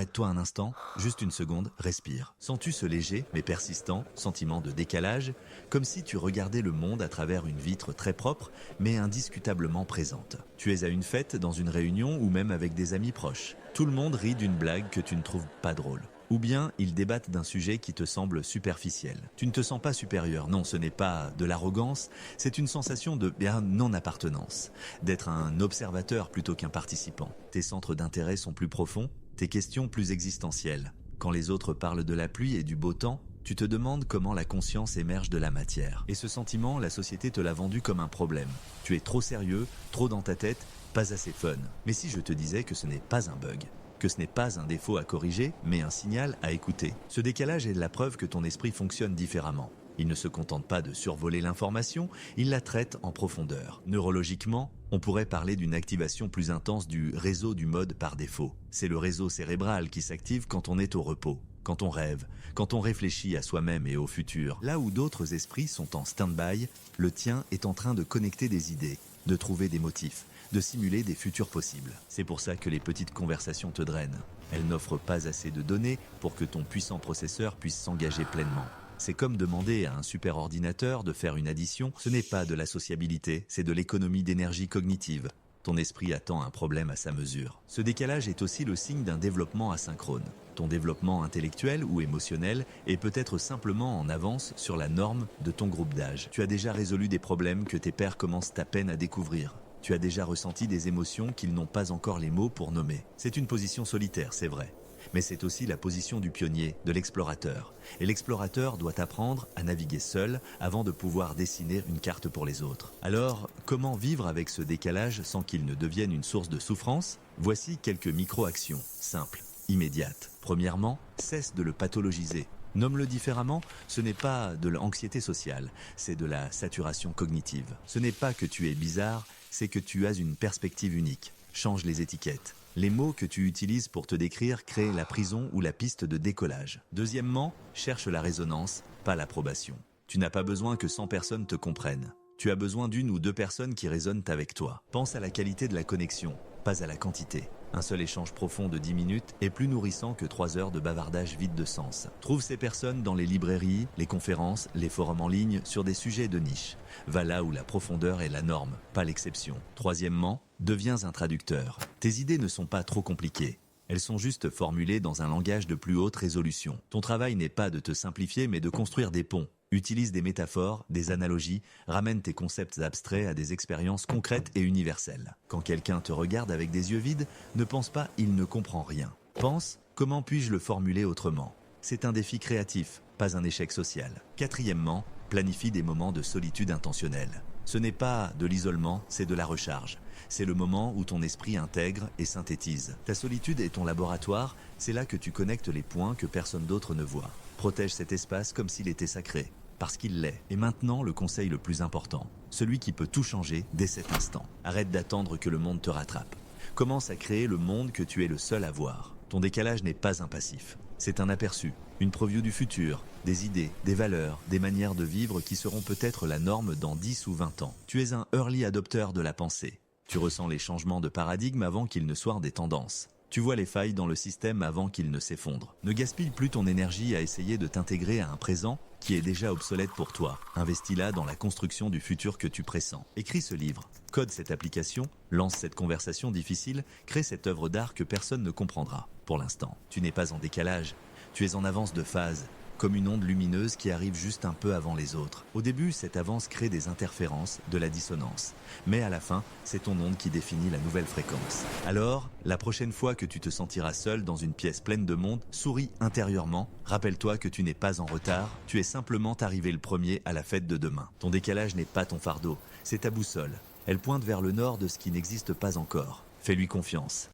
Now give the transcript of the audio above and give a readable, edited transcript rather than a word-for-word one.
Arrête-toi un instant, juste une seconde, respire. Sens-tu ce léger, mais persistant, sentiment de décalage, comme si tu regardais le monde à travers une vitre très propre, mais indiscutablement présente. Tu es à une fête, dans une réunion ou même avec des amis proches. Tout le monde rit d'une blague que tu ne trouves pas drôle. Ou bien ils débattent d'un sujet qui te semble superficiel. Tu ne te sens pas supérieur, non, ce n'est pas de l'arrogance, c'est une sensation de non-appartenance, d'être un observateur plutôt qu'un participant. Tes centres d'intérêt sont plus profonds, tes questions plus existentielles. Quand les autres parlent de la pluie et du beau temps, tu te demandes comment la conscience émerge de la matière. Et ce sentiment, la société te l'a vendu comme un problème. Tu es trop sérieux, trop dans ta tête, pas assez fun. Mais si je te disais que ce n'est pas un bug, que ce n'est pas un défaut à corriger, mais un signal à écouter. Ce décalage est la preuve que ton esprit fonctionne différemment. Il ne se contente pas de survoler l'information, il la traite en profondeur. Neurologiquement, on pourrait parler d'une activation plus intense du réseau du mode par défaut. C'est le réseau cérébral qui s'active quand on est au repos, quand on rêve, quand on réfléchit à soi-même et au futur. Là où d'autres esprits sont en stand-by, le tien est en train de connecter des idées, de trouver des motifs, de simuler des futurs possibles. C'est pour ça que les petites conversations te drainent. Elles n'offrent pas assez de données pour que ton puissant processeur puisse s'engager pleinement. C'est comme demander à un super ordinateur de faire une addition, ce n'est pas de la sociabilité, c'est de l'économie d'énergie cognitive. Ton esprit attend un problème à sa mesure. Ce décalage est aussi le signe d'un développement asynchrone. Ton développement intellectuel ou émotionnel est peut-être simplement en avance sur la norme de ton groupe d'âge. Tu as déjà résolu des problèmes que tes pairs commencent à peine à découvrir. Tu as déjà ressenti des émotions qu'ils n'ont pas encore les mots pour nommer. C'est une position solitaire, c'est vrai. Mais c'est aussi la position du pionnier, de l'explorateur. Et l'explorateur doit apprendre à naviguer seul avant de pouvoir dessiner une carte pour les autres. Alors, comment vivre avec ce décalage sans qu'il ne devienne une source de souffrance? Voici quelques micro-actions, simples, immédiates. Premièrement, cesse de le pathologiser. Nomme-le différemment, ce n'est pas de l'anxiété sociale, c'est de la saturation cognitive. Ce n'est pas que tu es bizarre, c'est que tu as une perspective unique. Change les étiquettes. Les mots que tu utilises pour te décrire créent la prison ou la piste de décollage. Deuxièmement, cherche la résonance, pas l'approbation. Tu n'as pas besoin que 100 personnes te comprennent. Tu as besoin d'une ou deux personnes qui résonnent avec toi. Pense à la qualité de la connexion, pas à la quantité. Un seul échange profond de 10 minutes est plus nourrissant que 3 heures de bavardage vide de sens. Trouve ces personnes dans les librairies, les conférences, les forums en ligne sur des sujets de niche. Va là où la profondeur est la norme, pas l'exception. Troisièmement, deviens un traducteur. Tes idées ne sont pas trop compliquées. Elles sont juste formulées dans un langage de plus haute résolution. Ton travail n'est pas de te simplifier mais de construire des ponts. Utilise des métaphores, des analogies, ramène tes concepts abstraits à des expériences concrètes et universelles. Quand quelqu'un te regarde avec des yeux vides, ne pense pas « il ne comprend rien ». Pense « comment puis-je le formuler autrement ?» C'est un défi créatif, pas un échec social. Quatrièmement, planifie des moments de solitude intentionnelle. Ce n'est pas de l'isolement, c'est de la recharge. C'est le moment où ton esprit intègre et synthétise. Ta solitude est ton laboratoire, c'est là que tu connectes les points que personne d'autre ne voit. Protège cet espace comme s'il était sacré, parce qu'il l'est. Et maintenant, le conseil le plus important, celui qui peut tout changer dès cet instant. Arrête d'attendre que le monde te rattrape. Commence à créer le monde que tu es le seul à voir. Ton décalage n'est pas un passif. C'est un aperçu, une preview du futur, des idées, des valeurs, des manières de vivre qui seront peut-être la norme dans 10 ou 20 ans. Tu es un early adopter de la pensée. Tu ressens les changements de paradigme avant qu'ils ne soient des tendances. Tu vois les failles dans le système avant qu'il ne s'effondre. Ne gaspille plus ton énergie à essayer de t'intégrer à un présent qui est déjà obsolète pour toi. Investis-la dans la construction du futur que tu pressens. Écris ce livre, code cette application, lance cette conversation difficile, crée cette œuvre d'art que personne ne comprendra. Pour l'instant, tu n'es pas en décalage, tu es en avance de phase, comme une onde lumineuse qui arrive juste un peu avant les autres. Au début, cette avance crée des interférences, de la dissonance. Mais à la fin, c'est ton onde qui définit la nouvelle fréquence. Alors, la prochaine fois que tu te sentiras seul dans une pièce pleine de monde, souris intérieurement. Rappelle-toi que tu n'es pas en retard, tu es simplement arrivé le premier à la fête de demain. Ton décalage n'est pas ton fardeau, c'est ta boussole. Elle pointe vers le nord de ce qui n'existe pas encore. Fais-lui confiance.